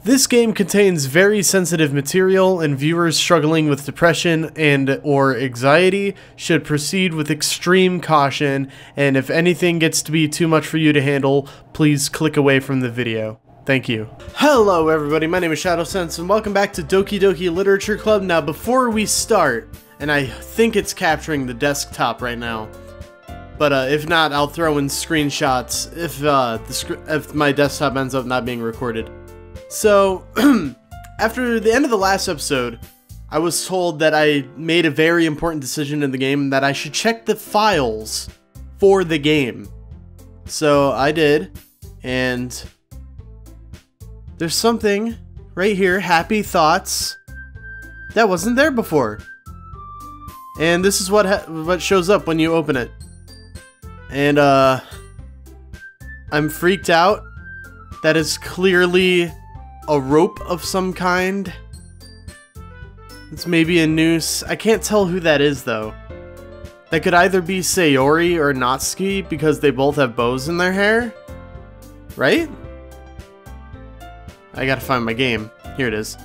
This game contains very sensitive material, and viewers struggling with depression and or anxiety should proceed with extreme caution, and if anything gets to be too much for you to handle, please click away from the video. Thank you. Hello everybody, my name is Shadowsense, and welcome back to Doki Doki Literature Club. Now before we start, and I think it's capturing the desktop right now, but if not, I'll throw in screenshots if my desktop ends up not being recorded. So, after the end of the last episode, I was told that I made a very important decision in the game, that I should check the files for the game. So I did, and there's something right here, Happy Thoughts, that wasn't there before. And this is what shows up when you open it. And I'm freaked out. That is clearly a rope of some kind. It's maybe a noose. I can't tell who that is though. That could either be Sayori or Natsuki because they both have bows in their hair. Right? I gotta find my game. Here it is.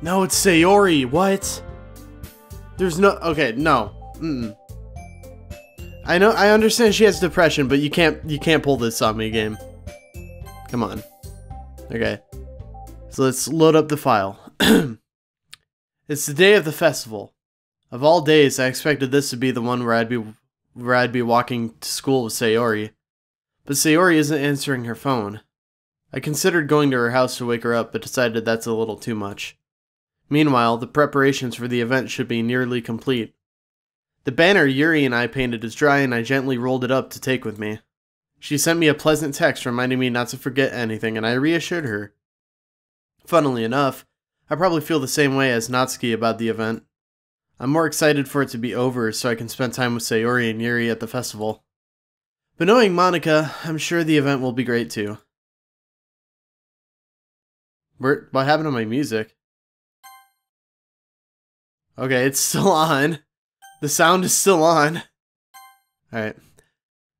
No, it's Sayori. What? There's no... Okay, no. I know, I understand she has depression, but you can't pull this on me, game. Come on. Okay. So let's load up the file. It's the day of the festival. Of all days, I expected this to be the one where I'd be walking to school with Sayori. But Sayori isn't answering her phone. I considered going to her house to wake her up, but decided that's a little too much. Meanwhile, the preparations for the event should be nearly complete. The banner Yuri and I painted is dry, and I gently rolled it up to take with me. She sent me a pleasant text reminding me not to forget anything, and I reassured her. Funnily enough, I probably feel the same way as Natsuki about the event. I'm more excited for it to be over so I can spend time with Sayori and Yuri at the festival. But knowing Monica, I'm sure the event will be great too. What happened to my music? Okay, it's still on. The sound is still on. Alright.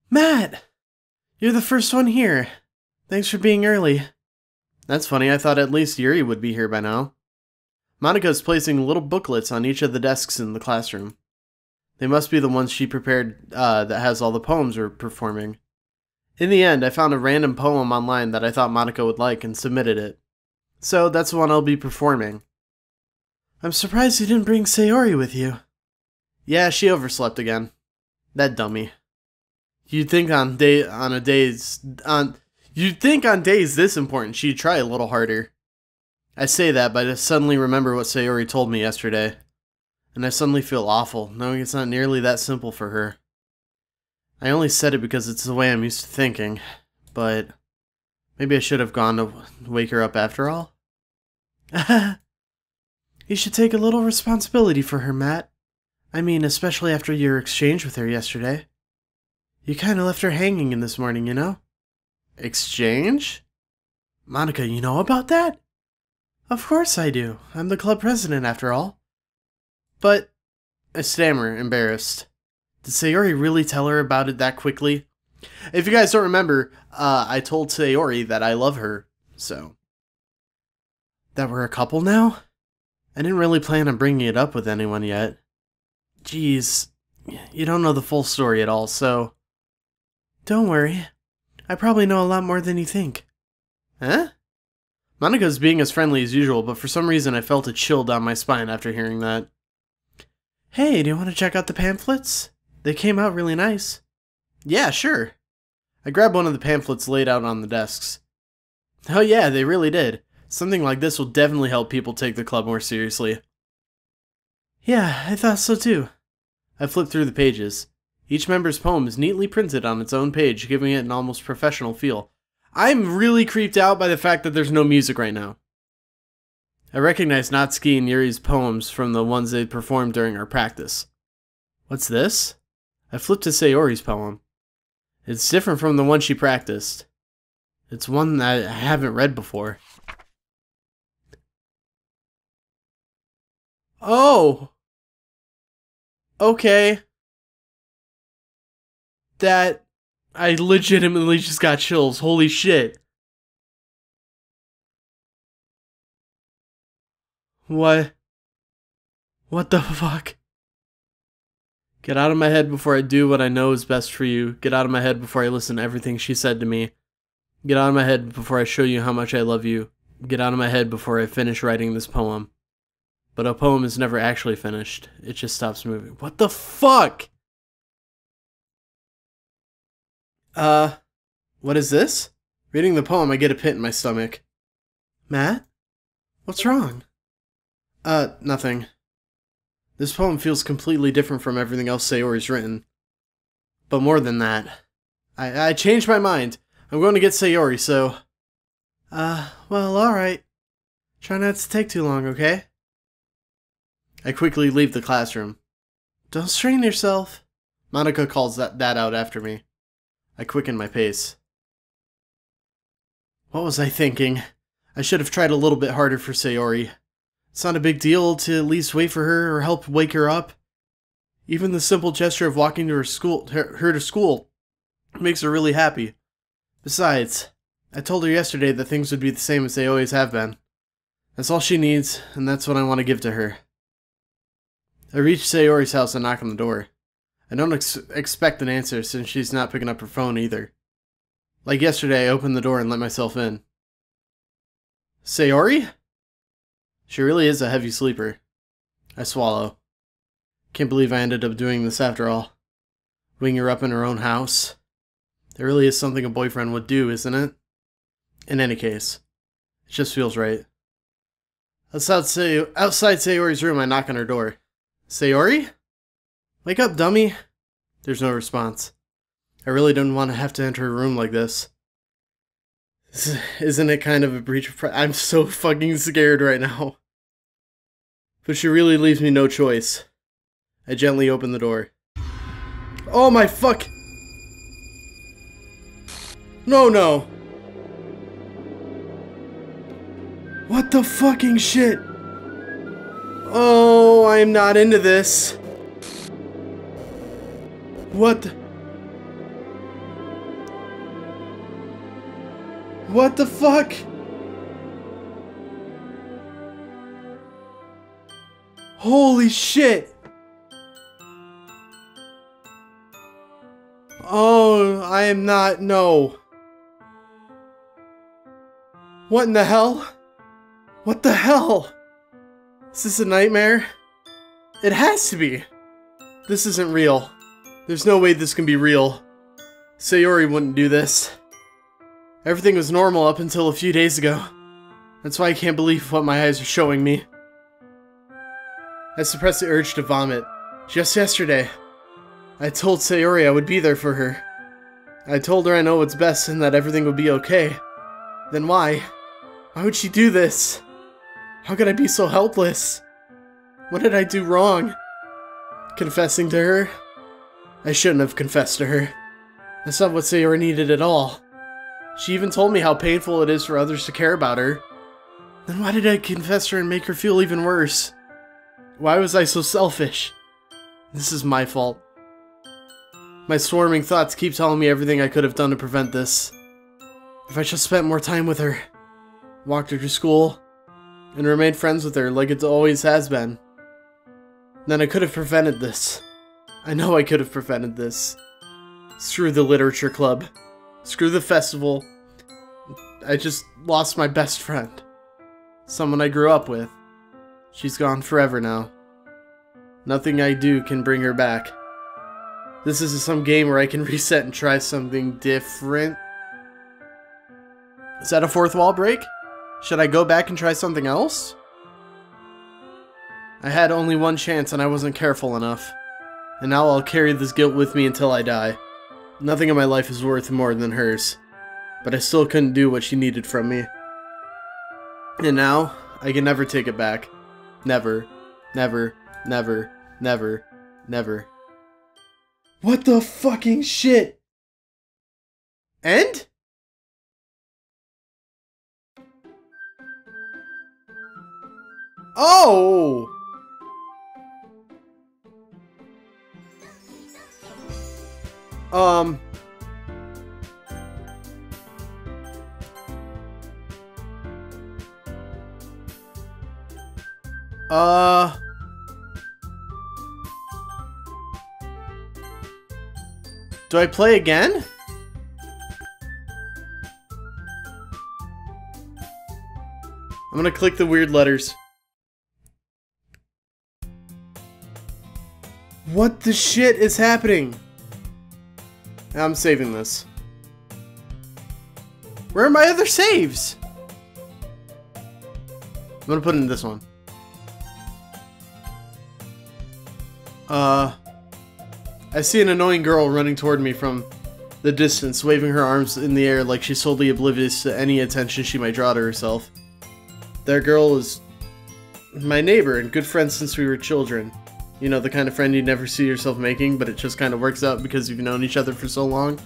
Matt! You're the first one here. Thanks for being early. That's funny, I thought at least Yuri would be here by now. Monica's placing little booklets on each of the desks in the classroom. They must be the ones she prepared that has all the poems we're performing. In the end, I found a random poem online that I thought Monica would like and submitted it. So that's the one I'll be performing. I'm surprised you didn't bring Sayori with you. Yeah, she overslept again. That dummy. You'd think on days this important she'd try a little harder. I say that, but I suddenly remember what Sayori told me yesterday. And I suddenly feel awful, knowing it's not nearly that simple for her. I only said it because it's the way I'm used to thinking, but maybe I should have gone to wake her up after all. You should take a little responsibility for her, Matt. I mean, especially after your exchange with her yesterday. You kinda left her hanging in this morning, you know? Exchange? Monica, you know about that? Of course I do. I'm the club president, after all. But... I stammer, embarrassed. Did Sayori really tell her about it that quickly? If you guys don't remember, I told Sayori that I love her, so... That we're a couple now? I didn't really plan on bringing it up with anyone yet. Jeez, you don't know the full story at all, so... Don't worry. I probably know a lot more than you think. Huh? Monica's being as friendly as usual, but for some reason I felt a chill down my spine after hearing that. Hey, do you want to check out the pamphlets? They came out really nice. Yeah, sure. I grabbed one of the pamphlets laid out on the desks. Oh yeah, they really did. Something like this will definitely help people take the club more seriously. Yeah, I thought so too. I flipped through the pages. Each member's poem is neatly printed on its own page, giving it an almost professional feel. I'm really creeped out by the fact that there's no music right now. I recognize Natsuki and Yuri's poems from the ones they performed during our practice. What's this? I flipped to Sayori's poem. It's different from the one she practiced. It's one that I haven't read before. Oh! Okay. That... I legitimately just got chills. Holy shit. What? What the fuck? Get out of my head before I do what I know is best for you. Get out of my head before I listen to everything she said to me. Get out of my head before I show you how much I love you. Get out of my head before I finish writing this poem. But a poem is never actually finished. It just stops moving. What the fuck? What is this? Reading the poem, I get a pit in my stomach. Matt? What's wrong? Nothing. This poem feels completely different from everything else Sayori's written. But more than that, I changed my mind. I'm going to get Sayori, so... well, alright. Try not to take too long, okay? I quickly leave the classroom. Don't strain yourself. Monica calls that out after me. I quicken my pace. What was I thinking? I should have tried a little bit harder for Sayori. It's not a big deal to at least wait for her or help wake her up. Even the simple gesture of walking to her to school makes her really happy. Besides, I told her yesterday that things would be the same as they always have been. That's all she needs, and that's what I want to give to her. I reach Sayori's house and knock on the door. I don't expect an answer since she's not picking up her phone either. Like yesterday, I opened the door and let myself in. Sayori? She really is a heavy sleeper. I swallow. Can't believe I ended up doing this after all. Wing her up in her own house. It really is something a boyfriend would do, isn't it? In any case, it just feels right. Outside Sayori's room, I knock on her door. Sayori? Wake up, dummy. There's no response. I really don't want to have to enter her room like this. Isn't it kind of a breach of privacy? I'm so fucking scared right now. But she really leaves me no choice. I gently open the door. Oh my fuck! No. What the fucking shit? Oh, I'm not into this. What the fuck? Holy shit! Oh, I am not, no. What in the hell? What the hell? Is this a nightmare? It has to be. This isn't real. There's no way this can be real. Sayori wouldn't do this. Everything was normal up until a few days ago. That's why I can't believe what my eyes are showing me. I suppressed the urge to vomit. Just yesterday, I told Sayori I would be there for her. I told her I know what's best and that everything would be okay. Then why? Why would she do this? How could I be so helpless? What did I do wrong? Confessing to her? I shouldn't have confessed to her. That's not what Sayori needed at all. She even told me how painful it is for others to care about her. Then why did I confess to her and make her feel even worse? Why was I so selfish? This is my fault. My swarming thoughts keep telling me everything I could have done to prevent this. If I just spent more time with her, walked her to school, and remained friends with her like it always has been, then I could have prevented this. I know I could have prevented this. Screw the literature club. Screw the festival. I just lost my best friend. Someone I grew up with. She's gone forever now. Nothing I do can bring her back. This isn't some game where I can reset and try something different. Is that a fourth wall break? Should I go back and try something else? I had only one chance and I wasn't careful enough. And now I'll carry this guilt with me until I die. Nothing in my life is worth more than hers. But I still couldn't do what she needed from me. And now, I can never take it back. Never. Never. Never. Never. Never. What the fucking shit? End? Oh! Do I play again? I'm gonna click the weird letters. What the shit is happening? I'm saving this. Where are my other saves? I'm gonna put it in this one. I see an annoying girl running toward me from the distance, waving her arms in the air like she's totally oblivious to any attention she might draw to herself. That girl is my neighbor and good friend since we were children. You know, the kind of friend you never see yourself making, but it just kind of works out because you've known each other for so long.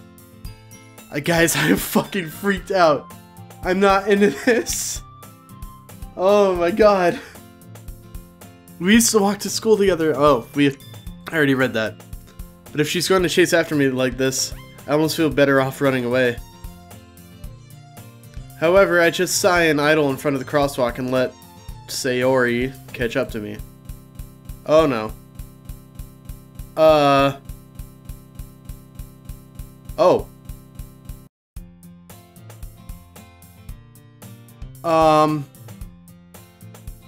Guys, I am fucking freaked out. I'm not into this. Oh my god. We used to walk to school together. Oh, I already read that. But if she's going to chase after me like this, I almost feel better off running away. However, I just sigh and idle in front of the crosswalk and let Sayori catch up to me. Oh no. Oh.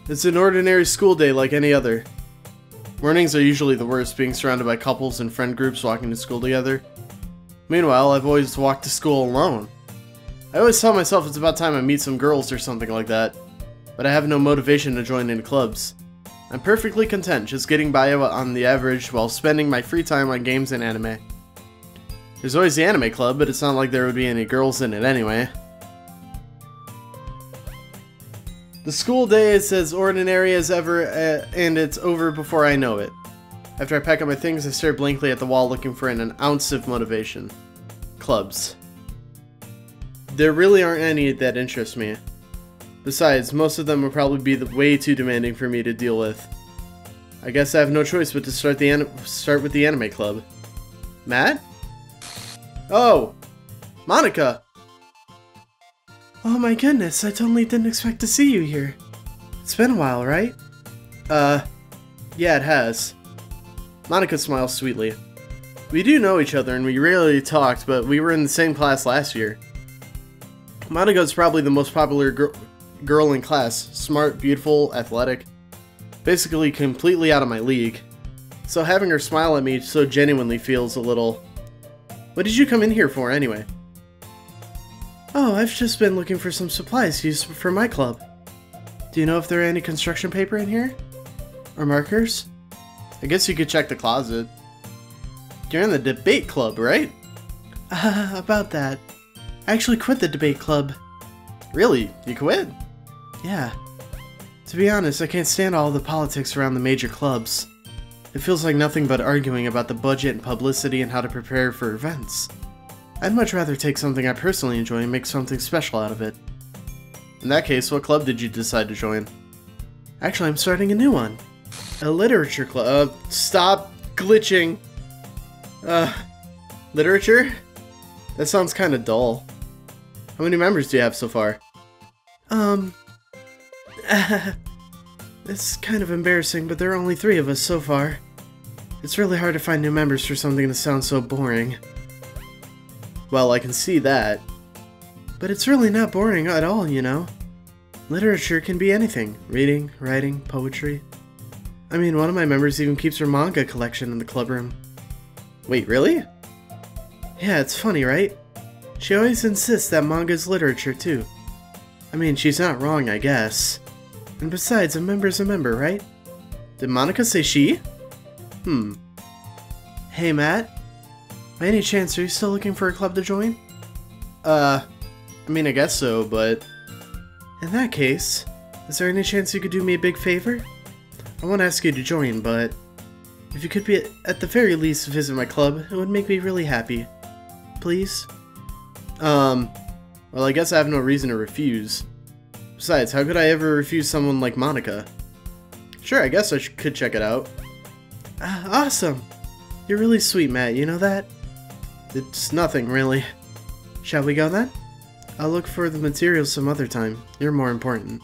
It's an ordinary school day like any other. Mornings are usually the worst, being surrounded by couples and friend groups walking to school together. Meanwhile, I've always walked to school alone. I always tell myself it's about time I meet some girls or something like that, but I have no motivation to join any clubs. I'm perfectly content just getting by on the average while spending my free time on games and anime. There's always the anime club, but it's not like there would be any girls in it anyway. The school day is as ordinary as ever, and it's over before I know it. After I pack up my things, I stare blankly at the wall looking for an ounce of motivation. Clubs. There really aren't any that interest me. Besides, most of them would probably be way too demanding for me to deal with. I guess I have no choice but to start with the anime club. Matt? Oh! Monica! Oh my goodness, I totally didn't expect to see you here. It's been a while, right? Yeah, it has. Monica smiles sweetly. We do know each other and we rarely talked, but we were in the same class last year. Monica's probably the most popular girl in class. Smart, beautiful, athletic. Basically completely out of my league. So having her smile at me so genuinely feels a little... What did you come in here for anyway? Oh, I've just been looking for some supplies to use for my club. Do you know if there are any construction paper in here? Or markers? I guess you could check the closet. You're in the debate club, right? About that. I actually quit the debate club. Really? You quit? Yeah. To be honest, I can't stand all the politics around the major clubs. It feels like nothing but arguing about the budget and publicity and how to prepare for events. I'd much rather take something I personally enjoy and make something special out of it. In that case, what club did you decide to join? Actually, I'm starting a new one. A literature club. Stop glitching. Literature? That sounds kinda dull. How many members do you have so far? It's kind of embarrassing, but there are only 3 of us so far. It's really hard to find new members for something that sounds so boring. Well, I can see that. But it's really not boring at all, you know? Literature can be anything. Reading, writing, poetry. I mean, one of my members even keeps her manga collection in the club room. Wait, really? Yeah, it's funny, right? She always insists that manga's literature, too. I mean, she's not wrong, I guess. And besides, a member's a member, right? Did Monica say she? Hey, Matt? By any chance, are you still looking for a club to join? I mean, I guess so, but... In that case, is there any chance you could do me a big favor? I won't ask you to join, but... If you could at the very least visit my club, it would make me really happy. Please? Well, I guess I have no reason to refuse. Besides, how could I ever refuse someone like Monica? Sure, I guess I could check it out. Awesome! You're really sweet, Matt, you know that? It's nothing, really. Shall we go then? I'll look for the materials some other time. You're more important.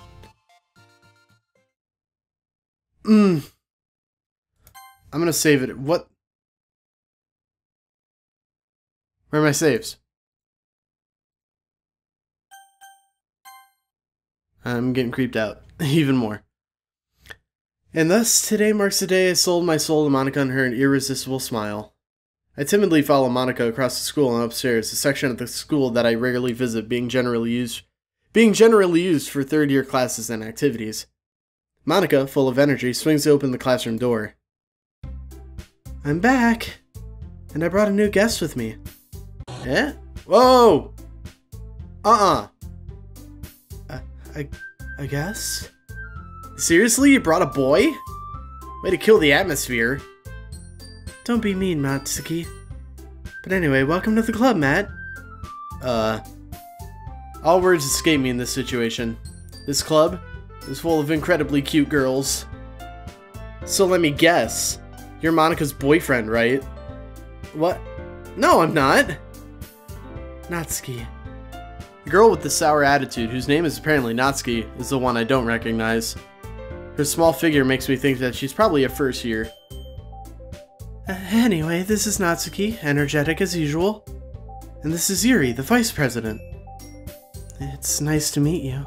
I'm gonna save it. What? Where are my saves? I'm getting creeped out. Even more. And thus, today marks the day I sold my soul to Monica and her an irresistible smile. I timidly follow Monica across the school and upstairs, a section of the school that I rarely visit being generally used for third-year classes and activities. Monica, full of energy, swings open the classroom door. I'm back! And I brought a new guest with me. Eh? Whoa! I guess? Seriously? You brought a boy? Way to kill the atmosphere. Don't be mean, Natsuki. But anyway, welcome to the club, Matt. All words escape me in this situation. This club is full of incredibly cute girls. So let me guess. You're Monica's boyfriend, right? What? No, I'm not. Natsuki. The girl with the sour attitude, whose name is apparently Natsuki, is the one I don't recognize. Her small figure makes me think that she's probably a first year. Anyway, this is Natsuki, energetic as usual. And this is Yuri, the vice president. It's nice to meet you.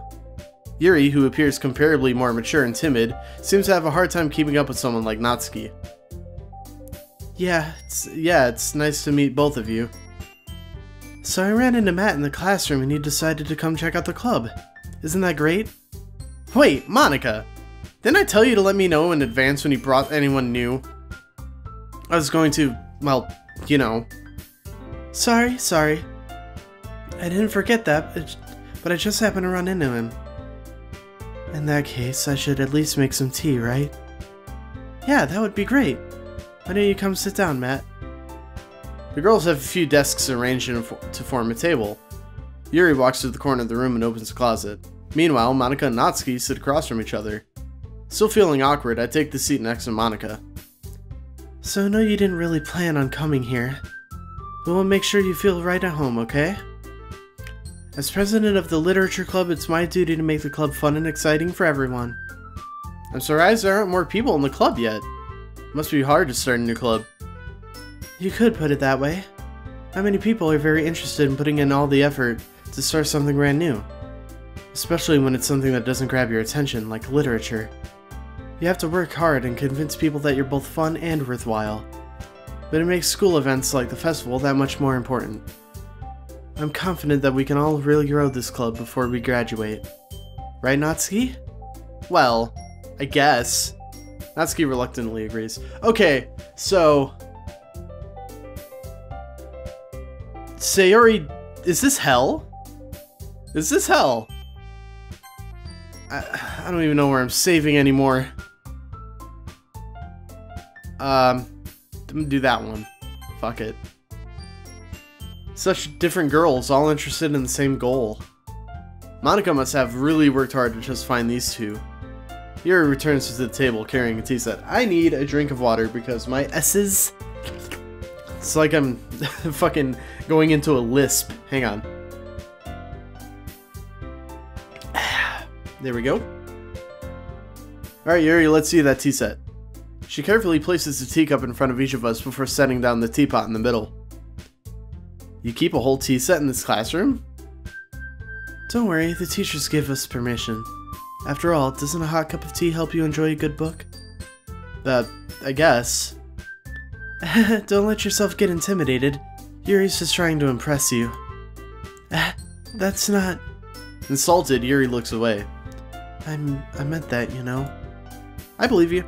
Yuri, who appears comparably more mature and timid, seems to have a hard time keeping up with someone like Natsuki. Yeah, it's nice to meet both of you. So I ran into Matt in the classroom and he decided to come check out the club. Isn't that great? Wait, Monica! Didn't I tell you to let me know in advance when you brought anyone new? I was going to, well, you know. Sorry. I didn't forget that, but I just happened to run into him. In that case, I should at least make some tea, right? Yeah, that would be great. Why don't you come sit down, Matt? The girls have a few desks arranged to form a table. Yuri walks to the corner of the room and opens a closet. Meanwhile, Monica and Natsuki sit across from each other. Still feeling awkward, I take the seat next to Monica. So I know you didn't really plan on coming here, but we'll make sure you feel right at home, okay? As president of the literature club, it's my duty to make the club fun and exciting for everyone. I'm surprised there aren't more people in the club yet. Must be hard to start a new club. You could put it that way. Not many people are very interested in putting in all the effort to start something brand new. Especially when it's something that doesn't grab your attention, like literature. You have to work hard and convince people that you're both fun and worthwhile. But it makes school events like the festival that much more important. I'm confident that we can all really grow this club before we graduate. Right, Natsuki? Well, I guess. Natsuki reluctantly agrees. Okay, so... Sayori, is this hell? Is this hell? I don't even know where I'm saving anymore. I'm gonna do that one. Fuck it. Such different girls, all interested in the same goal. Monica must have really worked hard to just find these two. Yuri returns to the table carrying a tea set. I need a drink of water because my S's... It's like I'm fucking going into a lisp. Hang on. There we go. Alright, Yuri, let's see that tea set. She carefully places the teacup in front of each of us before setting down the teapot in the middle. You keep a whole tea set in this classroom? Don't worry, the teachers give us permission. After all, doesn't a hot cup of tea help you enjoy a good book? I guess. Don't let yourself get intimidated. Yuri's just trying to impress you. That's not... Insulted, Yuri looks away. I meant that, you know. I believe you.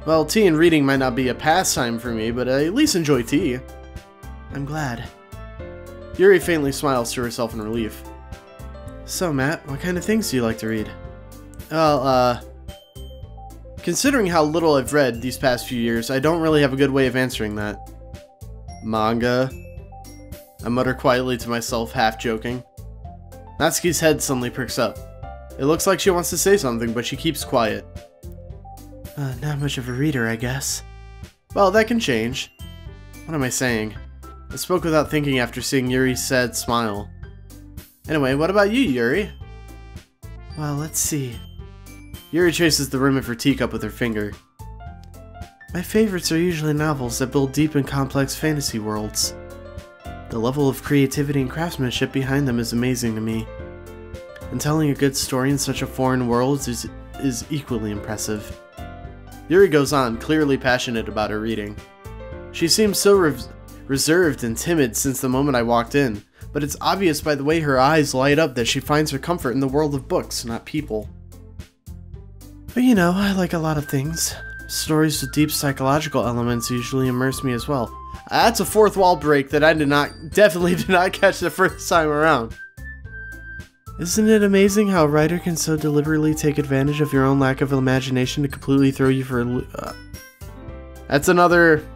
Well, tea and reading might not be a pastime for me, but I at least enjoy tea. I'm glad. Yuri faintly smiles to herself in relief. So, Matt, what kind of things do you like to read? Well, considering how little I've read these past few years, I don't really have a good way of answering that. Manga? I mutter quietly to myself, half joking. Natsuki's head suddenly perks up. It looks like she wants to say something, but she keeps quiet. Not much of a reader, I guess. Well, that can change. What am I saying? I spoke without thinking after seeing Yuri's sad smile. Anyway, what about you, Yuri? Well, let's see. Yuri traces the rim of her teacup with her finger. My favorites are usually novels that build deep and complex fantasy worlds. The level of creativity and craftsmanship behind them is amazing to me. And telling a good story in such a foreign world is equally impressive. Yuri goes on, clearly passionate about her reading. She seems so reserved and timid since the moment I walked in, but it's obvious by the way her eyes light up that she finds her comfort in the world of books, not people. But you know, I like a lot of things. Stories with deep psychological elements usually immerse me as well. That's a fourth wall break that I definitely did not catch the first time around. Isn't it amazing how a writer can so deliberately take advantage of your own lack of imagination to completely throw you for a loop? That's another...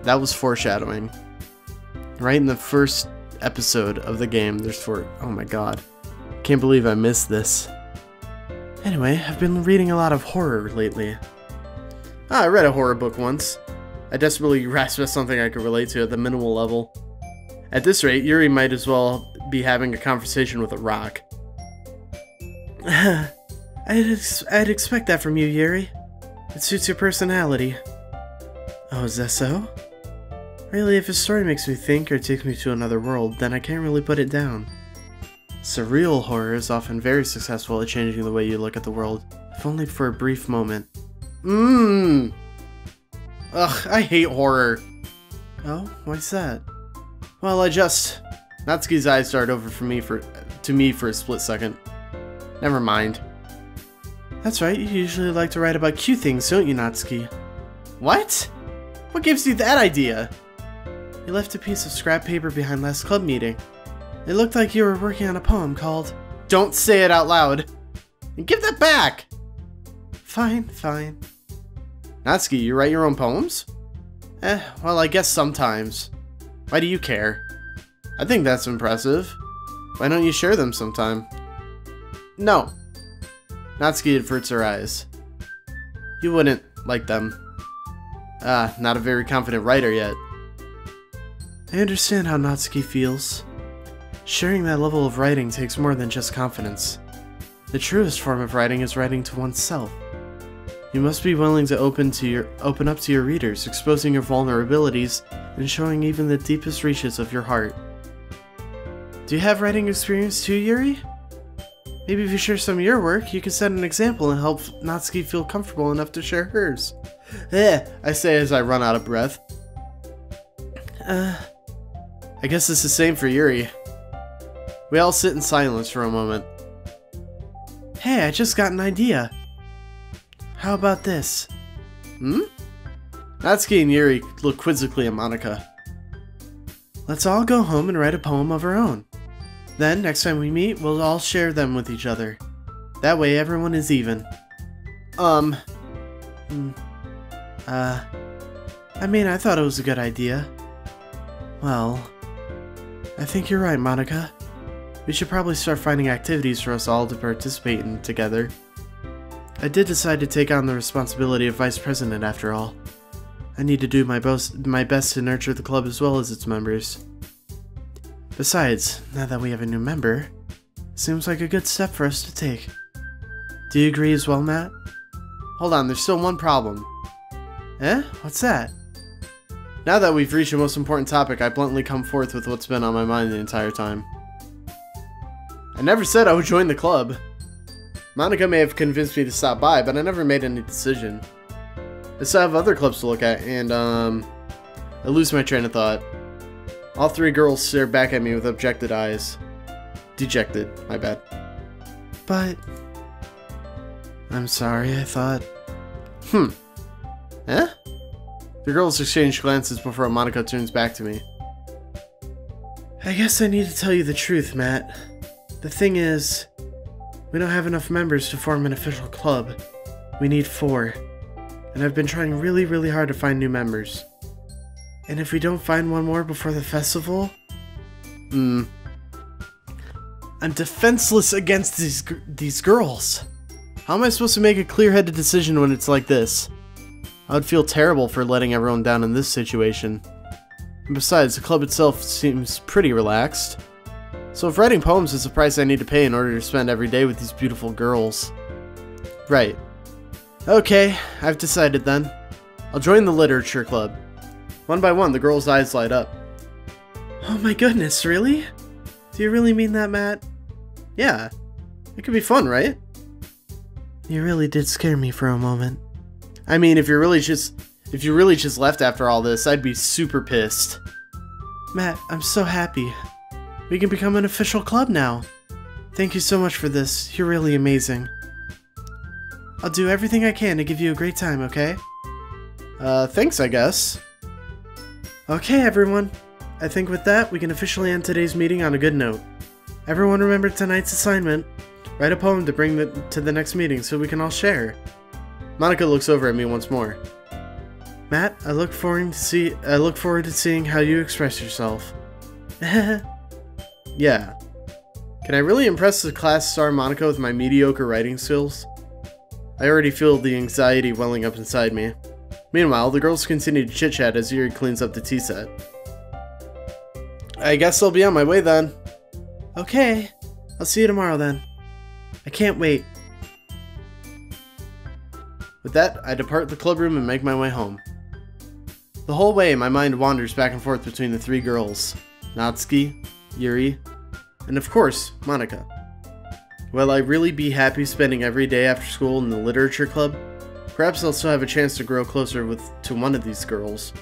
That was foreshadowing. Right in the first episode of the game, oh my god. Can't believe I missed this. Anyway, I've been reading a lot of horror lately. I read a horror book once. I desperately grasped at something I could relate to at the minimal level. At this rate, Yuri might as well be having a conversation with a rock. I'd expect that from you, Yuri. It suits your personality. Oh, is that so? Really, if a story makes me think or takes me to another world, then I can't really put it down. Surreal horror is often very successful at changing the way you look at the world, if only for a brief moment. Ugh, I hate horror. Oh, why's that? Well, Natsuki's eyes darted over to me for a split second. Never mind. That's right, you usually like to write about cute things, don't you, Natsuki? What? What gives you that idea? You left a piece of scrap paper behind last club meeting. It looked like you were working on a poem called... Don't say it out loud! And give that back! Fine, fine. Natsuki, you write your own poems? Well, I guess sometimes. Why do you care? I think that's impressive. Why don't you share them sometime? No. Natsuki averts her eyes. You wouldn't like them. Not a very confident writer yet. I understand how Natsuki feels. Sharing that level of writing takes more than just confidence. The truest form of writing is writing to oneself. You must be willing to open up to your readers, exposing your vulnerabilities and showing even the deepest reaches of your heart. Do you have writing experience too, Yuri? Maybe if you share some of your work, you can set an example and help Natsuki feel comfortable enough to share hers. I say as I run out of breath. I guess it's the same for Yuri. We all sit in silence for a moment. Hey, I just got an idea. How about this? Natsuki and Yuri look quizzically at Monika. Let's all go home and write a poem of our own. Then, next time we meet, we'll all share them with each other. That way everyone is even. I mean, I thought it was a good idea. Well, I think you're right, Monika. We should probably start finding activities for us all to participate in together. I did decide to take on the responsibility of vice president after all. I need to do my best to nurture the club as well as its members. Besides, now that we have a new member, it seems like a good step for us to take. Do you agree as well, Matt? Hold on, there's still one problem. What's that? Now that we've reached the most important topic, I bluntly come forth with what's been on my mind the entire time. I never said I would join the club. Monika may have convinced me to stop by, but I never made any decision. I still have other clubs to look at, and, I lose my train of thought. All three girls stare back at me with objected eyes. Dejected, my bad. But... I'm sorry, I thought... The girls exchange glances before Monika turns back to me. I guess I need to tell you the truth, Matt. The thing is, we don't have enough members to form an official club. We need 4. And I've been trying really, really hard to find new members. And if we don't find one more before the festival... I'm defenseless against these girls. How am I supposed to make a clear-headed decision when it's like this? I would feel terrible for letting everyone down in this situation. And besides, the club itself seems pretty relaxed. So if writing poems is the price I need to pay in order to spend every day with these beautiful girls... Right. Okay, I've decided then. I'll join the literature club. One by one, the girl's eyes light up. Oh my goodness, really? Do you really mean that, Matt? Yeah. It could be fun, right? You really did scare me for a moment. I mean, if you really just left after all this, I'd be super pissed. Matt, I'm so happy. We can become an official club now. Thank you so much for this. You're really amazing. I'll do everything I can to give you a great time, okay? Thanks, I guess. Okay, everyone. I think with that, we can officially end today's meeting on a good note. Everyone remember tonight's assignment. Write a poem to bring to the next meeting so we can all share. Monica looks over at me once more. Matt, I look forward to seeing how you express yourself. Yeah. Can I really impress the class star Monica with my mediocre writing skills? I already feel the anxiety welling up inside me. Meanwhile, the girls continue to chit-chat as Yuri cleans up the tea set. I guess I'll be on my way then. Okay. I'll see you tomorrow then. I can't wait. With that, I depart the club room and make my way home. The whole way, my mind wanders back and forth between the three girls. Natsuki, Yuri, and of course, Monica. Will I really be happy spending every day after school in the literature club? Perhaps I'll still have a chance to grow closer to one of these girls.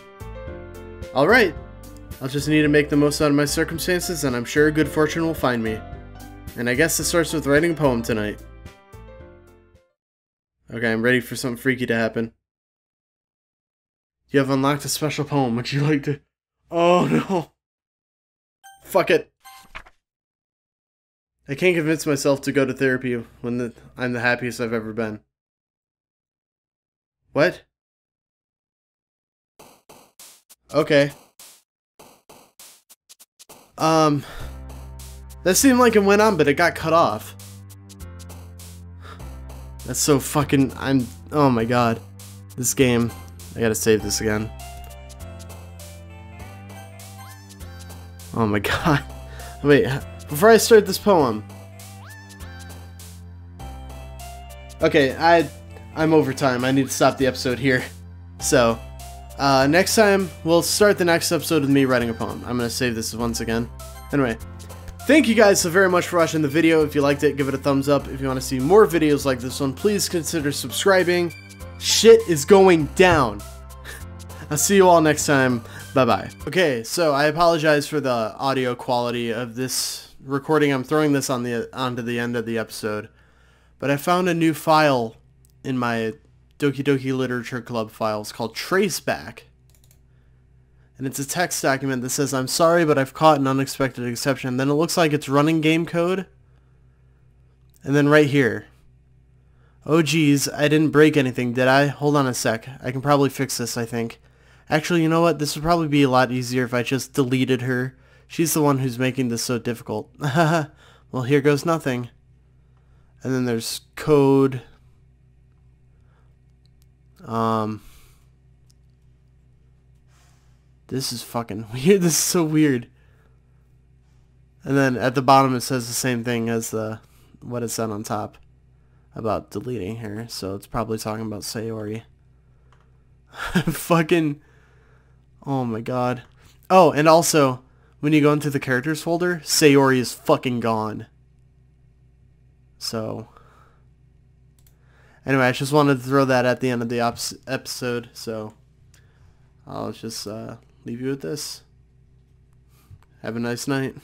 Alright, I'll just need to make the most out of my circumstances, and I'm sure good fortune will find me. And I guess it starts with writing a poem tonight. Okay, I'm ready for something freaky to happen. You have unlocked a special poem. Would you like to... Oh no. Fuck it. I can't convince myself to go to therapy when I'm the happiest I've ever been. What? Okay. That seemed like it went on, but it got cut off. That's so fucking... Oh my god. This game. I gotta save this again. Oh my god. Wait, before I start this poem. Okay, I'm over time. I need to stop the episode here. So, next time, we'll start the next episode with me writing a poem. I'm gonna save this once again. Anyway, thank you guys so very much for watching the video. If you liked it, give it a thumbs up. If you want to see more videos like this one, please consider subscribing. Shit is going down. I'll see you all next time. Bye-bye. Okay, so I apologize for the audio quality of this recording. I'm throwing this onto the end of the episode. But I found a new file in my Doki Doki Literature Club files called Traceback. And it's a text document that says, I'm sorry, but I've caught an unexpected exception. Then it looks like it's running game code. And then right here. Oh geez, I didn't break anything, did I? Hold on a sec. I can probably fix this, I think. Actually, you know what? This would probably be a lot easier if I just deleted her. She's the one who's making this so difficult. Well, here goes nothing. And then there's code. This is fucking weird. This is so weird. And then at the bottom it says the same thing as what it said on top about deleting her. So it's probably talking about Sayori. Fucking... Oh my god. Oh, and also, when you go into the characters folder, Sayori is fucking gone. So... Anyway, I just wanted to throw that at the end of the episode, so... I'll just leave you with this. Have a nice night.